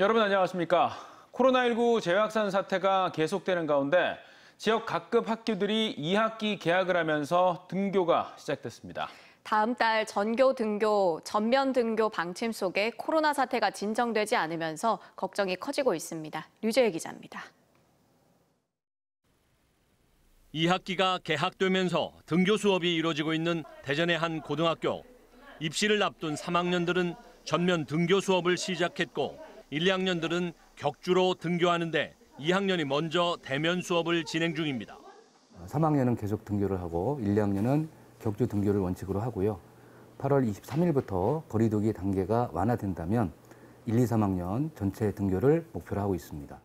여러분 안녕하십니까? 코로나19 재확산 사태가 계속되는 가운데 지역 각급 학교들이 2학기 개학을 하면서 등교가 시작됐습니다. 다음 달 전면 등교 방침 속에 코로나 사태가 진정되지 않으면서 걱정이 커지고 있습니다. 류재일 기자입니다. 2학기가 개학되면서 등교 수업이 이루어지고 있는 대전의 한 고등학교. 입시를 앞둔 3학년들은 전면 등교 수업을 시작했고 1, 2학년들은 격주로 등교하는데 2학년이 먼저 대면 수업을 진행 중입니다. 3학년은 계속 등교를 하고 1, 2학년은 격주 등교를 원칙으로 하고요. 8월 23일부터 거리두기 단계가 완화된다면 1, 2, 3학년 전체 등교를 목표로 하고 있습니다.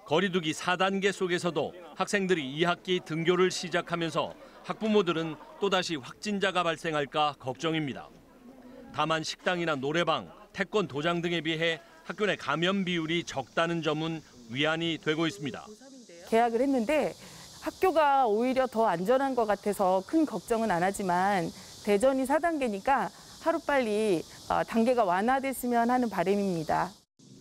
거리두기 4단계 속에서도 학생들이 2학기 등교를 시작하면서 학부모들은 또다시 확진자가 발생할까 걱정입니다. 다만 식당이나 노래방, 태권 도장 등에 비해 학교 내 감염 비율이 적다는 점은 위안이 되고 있습니다. 개학을 했는데 학교가 오히려 더 안전한 것 같아서 큰 걱정은 안 하지만 대전이 4단계니까 하루빨리 단계가 완화됐으면 하는 바람입니다.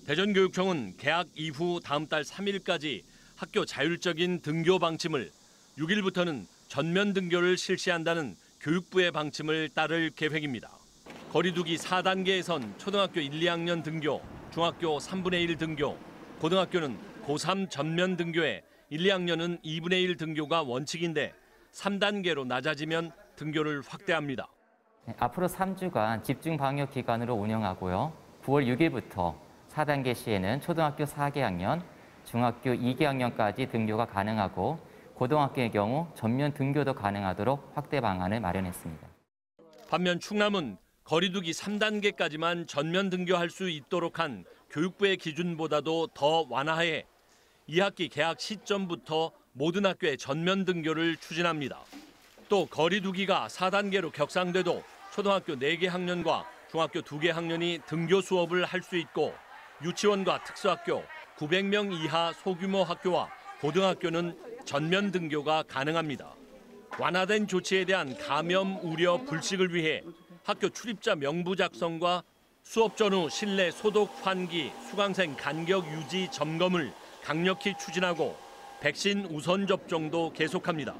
대전교육청은 개학 이후 다음 달 3일까지 학교 자율적인 등교 방침을 6일부터는 전면 등교를 실시한다는 교육부의 방침을 따를 계획입니다. 거리두기 4단계에선 초등학교 1, 2학년 등교, 중학교 3분의 1 등교, 고등학교는 고3 전면 등교에 1, 2학년은 2분의 1 등교가 원칙인데 3단계로 낮아지면 등교를 확대합니다. 앞으로 3주간 집중 방역 기간으로 운영하고요. 9월 6일부터 4단계 시에는 초등학교 4개학년, 중학교 2개학년까지 등교가 가능하고 고등학교의 경우 전면 등교도 가능하도록 확대 방안을 마련했습니다. 반면 충남은 거리두기 3단계까지만 전면 등교할 수 있도록 한 교육부의 기준보다도 더 완화해 2학기 개학 시점부터 모든 학교의 전면 등교를 추진합니다. 또 거리두기가 4단계로 격상돼도 초등학교 4개 학년과 중학교 2개 학년이 등교 수업을 할 수 있고 유치원과 특수학교, 900명 이하 소규모 학교와 고등학교는 전면 등교가 가능합니다. 완화된 조치에 대한 감염 우려 불식을 위해 학교 출입자 명부 작성과 수업 전후 실내 소독 환기, 수강생 간격 유지 점검을 강력히 추진하고 백신 우선 접종도 계속합니다.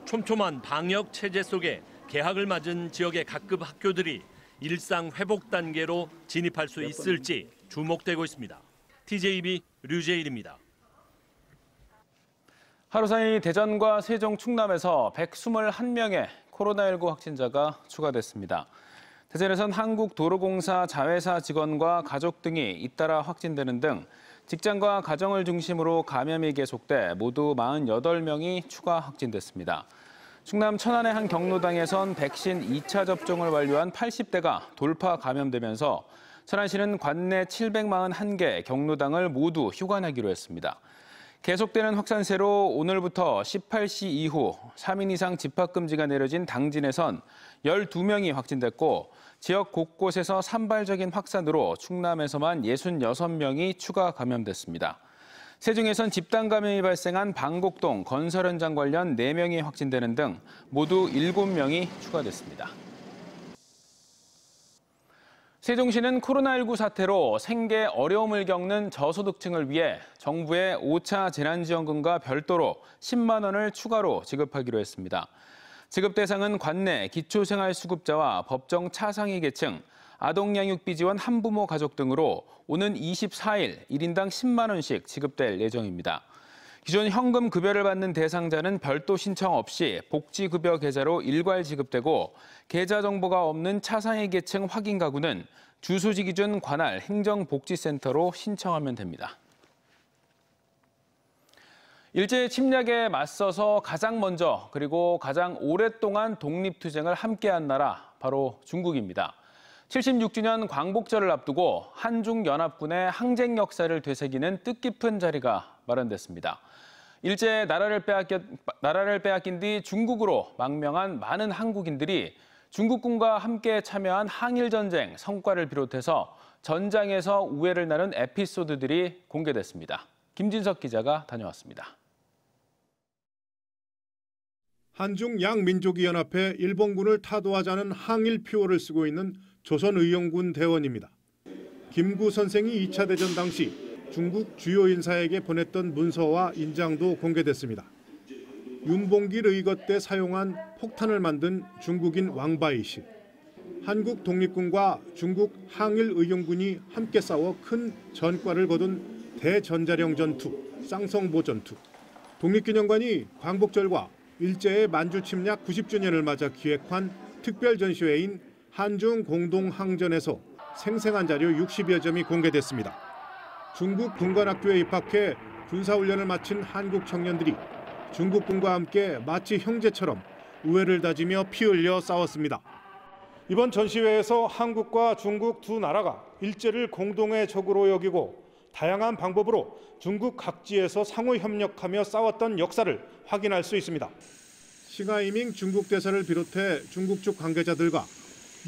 촘촘한 방역 체제 속에 개학을 맞은 지역의 각급 학교들이 일상 회복 단계로 진입할 수 있을지 주목되고 있습니다. TJB 류재일입니다. 하루 사이 대전과 세종, 충남에서 121명의 코로나19 확진자가 추가됐습니다. 대전에선 한국도로공사 자회사 직원과 가족 등이 잇따라 확진되는 등 직장과 가정을 중심으로 감염이 계속돼 모두 48명이 추가 확진됐습니다. 충남 천안의 한 경로당에선 백신 2차 접종을 완료한 80대가 돌파 감염되면서 천안시는 관내 741개 경로당을 모두 휴관하기로 했습니다. 계속되는 확산세로 오늘부터 18시 이후 3인 이상 집합금지가 내려진 당진에선 12명이 확진됐고 지역 곳곳에서 산발적인 확산으로 충남에서만 66명이 추가 감염됐습니다. 세종에선 집단 감염이 발생한 방곡동 건설 현장 관련 4명이 확진되는 등 모두 7명이 추가됐습니다. 세종시는 코로나19 사태로 생계 어려움을 겪는 저소득층을 위해 정부의 5차 재난지원금과 별도로 10만 원을 추가로 지급하기로 했습니다. 지급 대상은 관내 기초생활수급자와 법정 차상위 계층, 아동양육비 지원 한부모 가족 등으로 오는 24일 1인당 10만 원씩 지급될 예정입니다. 기존 현금 급여를 받는 대상자는 별도 신청 없이 복지급여 계좌로 일괄 지급되고 계좌 정보가 없는 차상위 계층 확인 가구는 주소지 기준 관할 행정복지센터로 신청하면 됩니다. 일제 침략에 맞서서 가장 먼저 그리고 가장 오랫동안 독립투쟁을 함께한 나라 바로 중국입니다. 76주년 광복절을 앞두고 한중연합군의 항쟁 역사를 되새기는 뜻깊은 자리가 마련됐습니다. 일제 나라를 빼앗긴 뒤 중국으로 망명한 많은 한국인들이 중국군과 함께 참여한 항일전쟁 성과를 비롯해서 전장에서 우애를 나눈 에피소드들이 공개됐습니다. 김진석 기자가 다녀왔습니다. 한중 양민족이 연합해 일본군을 타도하자는 항일 표어를 쓰고 있는 조선의용군 대원입니다. 김구 선생이 2차 대전 당시 중국 주요 인사에게 보냈던 문서와 인장도 공개됐습니다. 윤봉길 의거 때 사용한 폭탄을 만든 중국인 왕바이 씨. 한국 독립군과 중국 항일의용군이 함께 싸워 큰 전과를 거둔 대전자령 전투, 쌍성보 전투. 독립기념관이 광복절과 일제의 만주 침략 90주년을 맞아 기획한 특별 전시회인 한중 공동항전에서 생생한 자료 60여 점이 공개됐습니다. 중국 군관학교에 입학해 군사훈련을 마친 한국 청년들이 중국군과 함께 마치 형제처럼 우애를 다지며 피 흘려 싸웠습니다. 이번 전시회에서 한국과 중국 두 나라가 일제를 공동의 적으로 여기고 다양한 방법으로 중국 각지에서 상호 협력하며 싸웠던 역사를 확인할 수 있습니다. 싱하이밍 중국 대사를 비롯해 중국 쪽 관계자들과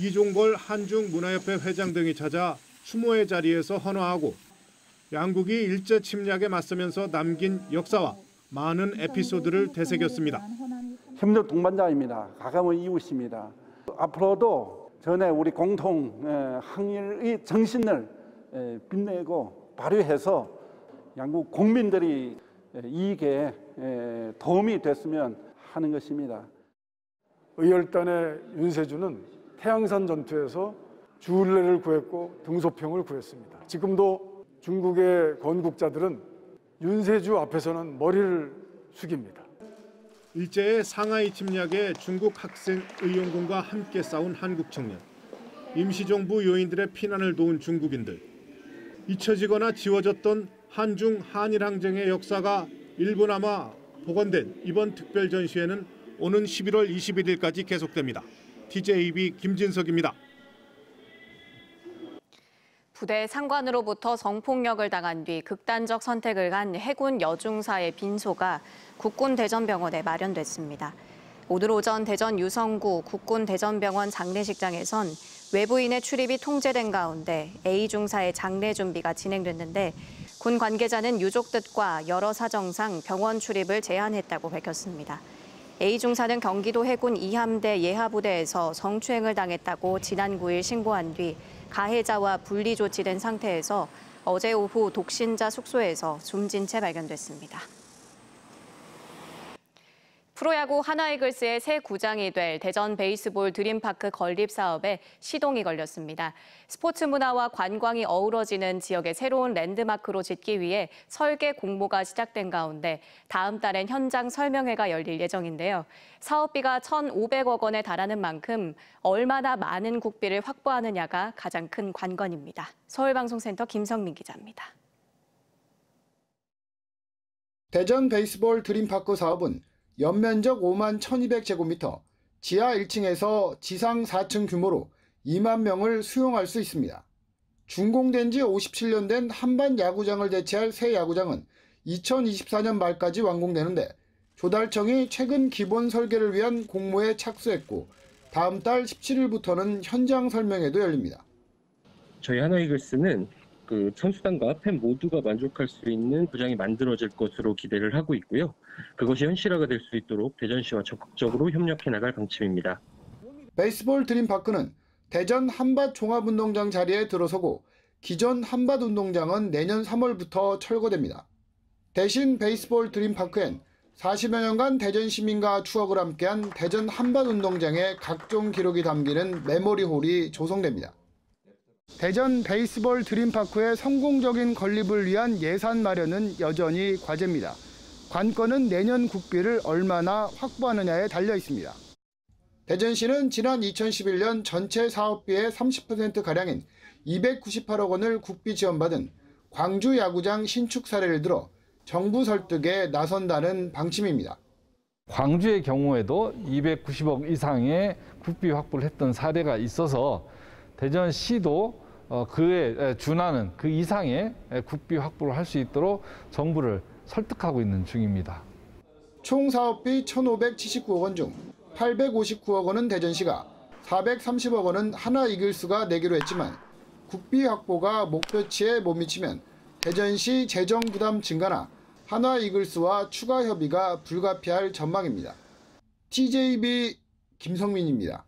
이종걸 한중문화협회 회장 등이 찾아 추모의 자리에서 헌화하고 양국이 일제 침략에 맞서면서 남긴 역사와 많은 에피소드를 되새겼습니다. 협력 동반자입니다. 가까운 이웃입니다. 앞으로도 전에 우리 공통 항일의 정신을 빛내고 발휘해서 양국 국민들이 이익에 도움이 됐으면 하는 것입니다. 의열단의 윤세주는 태양산 전투에서 주울레를 구했고 등소평을 구했습니다. 지금도 중국의 건국자들은 윤세주 앞에서는 머리를 숙입니다. 일제의 상하이 침략에 중국 학생의용군과 함께 싸운 한국 청년, 임시정부 요인들의 피난을 도운 중국인들, 잊혀지거나 지워졌던 한중 한일항쟁의 역사가 일부나마 복원된 이번 특별 전시회는 오는 11월 21일까지 계속됩니다. TJB 김진석입니다. 부대 상관으로부터 성폭력을 당한 뒤 극단적 선택을 한 해군 여중사의 빈소가 국군대전병원에 마련됐습니다. 오늘 오전 대전 유성구 국군대전병원 장례식장에선 외부인의 출입이 통제된 가운데 A중사의 장례 준비가 진행됐는데 군 관계자는 유족 뜻과 여러 사정상 병원 출입을 제한했다고 밝혔습니다. A중사는 경기도 해군 2함대 예하부대에서 성추행을 당했다고 지난 9일 신고한 뒤 가해자와 분리 조치된 상태에서 어제 오후 독신자 숙소에서 숨진 채 발견됐습니다. 프로야구 하나이글스의 새 구장이 될 대전 베이스볼 드림파크 건립 사업에 시동이 걸렸습니다. 스포츠 문화와 관광이 어우러지는 지역의 새로운 랜드마크로 짓기 위해 설계 공모가 시작된 가운데 다음 달엔 현장 설명회가 열릴 예정인데요. 사업비가 1,500억 원에 달하는 만큼 얼마나 많은 국비를 확보하느냐가 가장 큰 관건입니다. 서울방송센터 김성민 기자입니다. 대전 베이스볼 드림파크 사업은 연면적 5만 1,200제곱미터, 지하 1층에서 지상 4층 규모로 2만 명을 수용할 수 있습니다. 준공된 지 57년 된 한반 야구장을 대체할 새 야구장은 2024년 말까지 완공되는데 조달청이 최근 기본 설계를 위한 공모에 착수했고 다음 달 17일부터는 현장 설명회도 열립니다. 저희 하나이글스는 선수단과 팬 모두가 만족할 수 있는 구장이 만들어질 것으로 기대를 하고 있고요. 그것이 현실화가 될 수 있도록 대전시와 적극적으로 협력해 나갈 방침입니다. 베이스볼 드림파크는 대전 한밭 종합운동장 자리에 들어서고 기존 한밭 운동장은 내년 3월부터 철거됩니다. 대신 베이스볼 드림파크엔 40여 년간 대전 시민과 추억을 함께한 대전 한밭 운동장의 각종 기록이 담기는 메모리홀이 조성됩니다. 대전 베이스볼 드림파크의 성공적인 건립을 위한 예산 마련은 여전히 과제입니다. 관건은 내년 국비를 얼마나 확보하느냐에 달려 있습니다. 대전시는 지난 2011년 전체 사업비의 30%가량인 298억 원을 국비 지원받은 광주 야구장 신축 사례를 들어 정부 설득에 나선다는 방침입니다. 광주의 경우에도 290억 이상의 국비 확보를 했던 사례가 있어서 대전시도 그에 준하는 그 이상의 국비 확보를 할 수 있도록 정부를 설득하고 있는 중입니다. 총 사업비 1,579억 원 중 859억 원은 대전시가, 430억 원은 하나이글스가 내기로 했지만 국비 확보가 목표치에 못 미치면 대전시 재정 부담 증가나 하나이글스와 추가 협의가 불가피할 전망입니다. TJB 김성민입니다.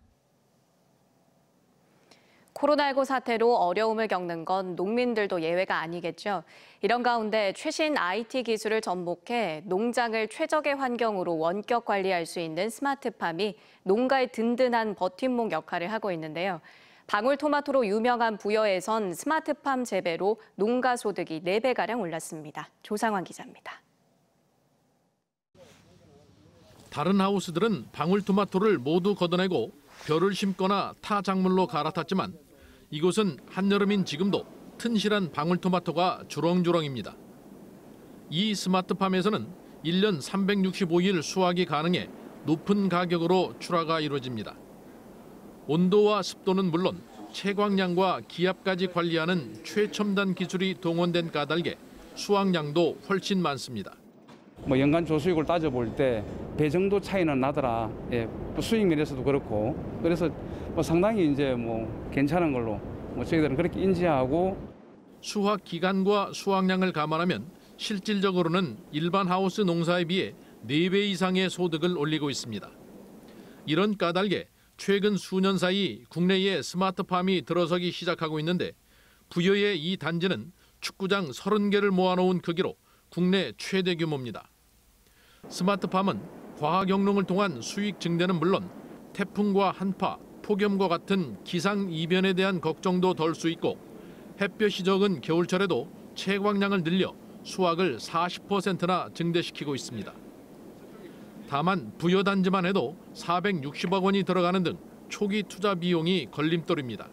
코로나19 사태로 어려움을 겪는 건 농민들도 예외가 아니겠죠. 이런 가운데 최신 IT 기술을 접목해 농장을 최적의 환경으로 원격 관리할 수 있는 스마트팜이 농가의 든든한 버팀목 역할을 하고 있는데요. 방울토마토로 유명한 부여에선 스마트팜 재배로 농가 소득이 4배가량 올랐습니다. 조상환 기자입니다. 다른 하우스들은 방울토마토를 모두 걷어내고 벼를 심거나 타 작물로 갈아탔지만 이곳은 한여름인 지금도 튼실한 방울토마토가 주렁주렁입니다. 이 스마트팜에서는 1년 365일 수확이 가능해 높은 가격으로 출하가 이루어집니다. 온도와 습도는 물론 채광량과 기압까지 관리하는 최첨단 기술이 동원된 까닭에 수확량도 훨씬 많습니다. 연간 조수익을 따져볼 때 배 정도 차이는 나더라. 수익 면에서도 그렇고 그래서 상당히 이제 괜찮은 걸로 저희들은 그렇게 인지하고 수확 기간과 수확량을 감안하면 실질적으로는 일반 하우스 농사에 비해 4배 이상의 소득을 올리고 있습니다. 이런 까닭에 최근 수년 사이 국내에 스마트팜이 들어서기 시작하고 있는데 부여의 이 단지는 축구장 30개를 모아놓은 크기로 국내 최대 규모입니다. 스마트팜은 과학영농을 통한 수익 증대는 물론 태풍과 한파, 폭염과 같은 기상 이변에 대한 걱정도 덜 수 있고 햇볕이 적은 겨울철에도 채광량을 늘려 수확을 40%나 증대시키고 있습니다. 다만 부여 단지만 해도 460억 원이 들어가는 등 초기 투자 비용이 걸림돌입니다.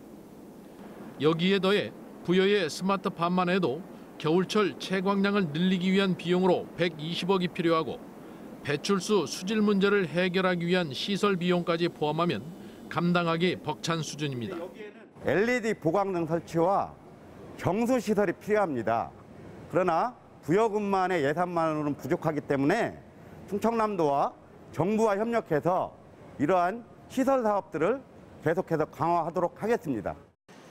여기에 더해 부여의 스마트팜만 해도 겨울철 채광량을 늘리기 위한 비용으로 120억이 필요하고 배출수 수질 문제를 해결하기 위한 시설 비용까지 포함하면 감당하기 벅찬 수준입니다. LED 보강등 설치와 정수 시설이 필요합니다. 그러나 부여금만의 예산만으로는 부족하기 때문에 충청남도와 정부와 협력해서 이러한 시설 사업들을 계속해서 강화하도록 하겠습니다.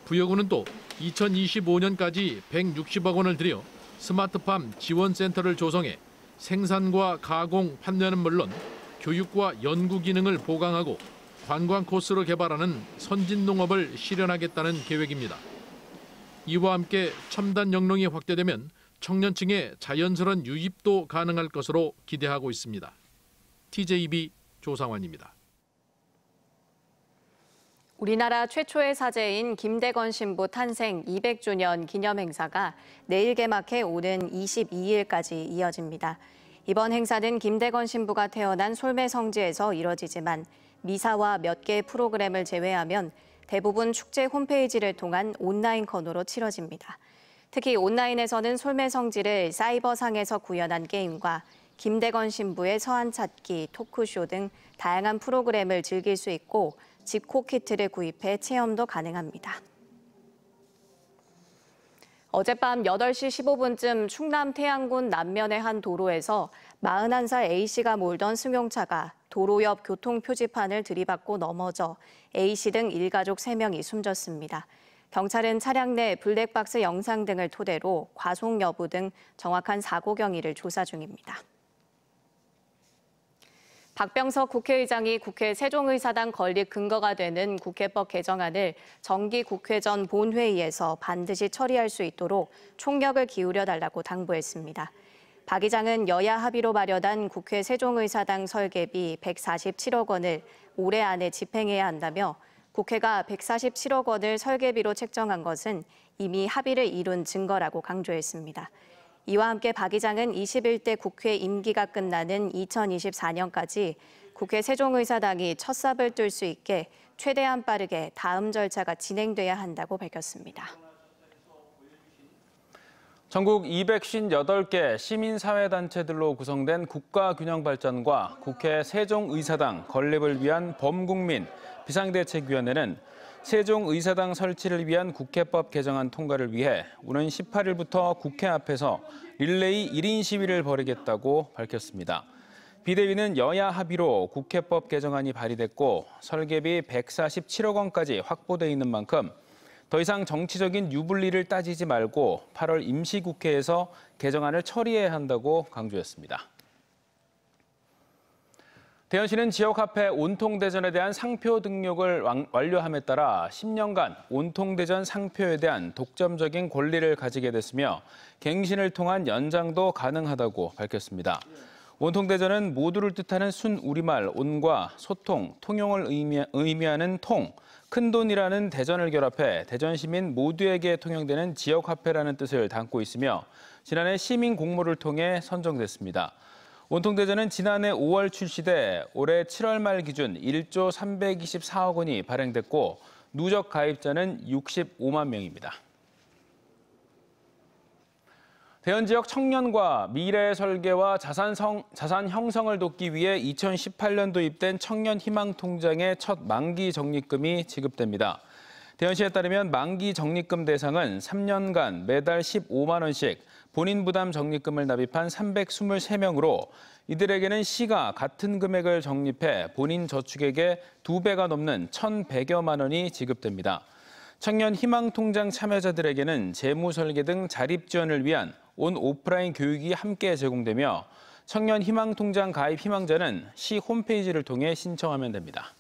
부여구는 또 2025년까지 160억 원을 들여 스마트팜 지원센터를 조성해 생산과 가공, 판매는 물론 교육과 연구 기능을 보강하고 관광 코스로 개발하는 선진 농업을 실현하겠다는 계획입니다. 이와 함께 첨단 영농이 확대되면 청년층의 자연스러운 유입도 가능할 것으로 기대하고 있습니다. TJB 조상환입니다. 우리나라 최초의 사제인 김대건 신부 탄생 200주년 기념 행사가 내일 개막해 오는 22일까지 이어집니다. 이번 행사는 김대건 신부가 태어난 솔매성지에서 이뤄지지만 미사와 몇 개의 프로그램을 제외하면 대부분 축제 홈페이지를 통한 온라인 건으로 치러집니다. 특히 온라인에서는 솔매성지를 사이버상에서 구현한 게임과 김대건 신부의 서한 찾기, 토크쇼 등 다양한 프로그램을 즐길 수 있고 집콕 키트를 구입해 체험도 가능합니다. 어젯밤 8시 15분쯤 충남 태안군 남면의 한 도로에서 41살 A씨가 몰던 승용차가 도로 옆 교통표지판을 들이받고 넘어져 A씨 등 일가족 3명이 숨졌습니다. 경찰은 차량 내 블랙박스 영상 등을 토대로 과속 여부 등 정확한 사고 경위를 조사 중입니다. 박병석 국회의장이 국회 세종의사당 건립 근거가 되는 국회법 개정안을 정기 국회 전 본회의에서 반드시 처리할 수 있도록 총력을 기울여달라고 당부했습니다. 박 의장은 여야 합의로 마련한 국회 세종의사당 설계비 147억 원을 올해 안에 집행해야 한다며 국회가 147억 원을 설계비로 책정한 것은 이미 합의를 이룬 증거라고 강조했습니다. 이와 함께 박 의장은 21대 국회 임기가 끝나는 2024년까지 국회 세종의사당이 첫 삽을 뜰 수 있게 최대한 빠르게 다음 절차가 진행돼야 한다고 밝혔습니다. 전국 258개 시민사회단체들로 구성된 국가균형발전과 국회 세종의사당 건립을 위한 범국민 비상대책위원회는 세종의사당 설치를 위한 국회법 개정안 통과를 위해 오는 18일부터 국회 앞에서 릴레이 1인 시위를 벌이겠다고 밝혔습니다. 비대위는 여야 합의로 국회법 개정안이 발의됐고 설계비 147억 원까지 확보돼 있는 만큼 더 이상 정치적인 유불리를 따지지 말고 8월 임시국회에서 개정안을 처리해야 한다고 강조했습니다. 대전시는 지역화폐 온통대전에 대한 상표 등록을 완료함에 따라 10년간 온통대전 상표에 대한 독점적인 권리를 가지게 됐으며 갱신을 통한 연장도 가능하다고 밝혔습니다. 온통대전은 모두를 뜻하는 순우리말 온과 소통, 통용을 의미하는 통, 큰돈이라는 대전을 결합해 대전시민 모두에게 통용되는 지역화폐라는 뜻을 담고 있으며 지난해 시민 공모를 통해 선정됐습니다. 온통대전은 지난해 5월 출시돼 올해 7월 말 기준 1조 324억 원이 발행됐고 누적 가입자는 65만 명입니다. 대전 지역 청년과 미래 설계와 자산 형성을 돕기 위해 2018년 도입된 청년 희망 통장의 첫 만기 적립금이 지급됩니다. 대전시에 따르면 만기 적립금 대상은 3년간 매달 15만 원씩 본인 부담 적립금을 납입한 323명으로 이들에게는 시가 같은 금액을 적립해 본인 저축액의 2배가 넘는 1,100여만 원이 지급됩니다. 청년 희망 통장 참여자들에게는 재무 설계 등 자립 지원을 위한 온 오프라인 교육이 함께 제공되며 청년 희망 통장 가입 희망자는 시 홈페이지를 통해 신청하면 됩니다.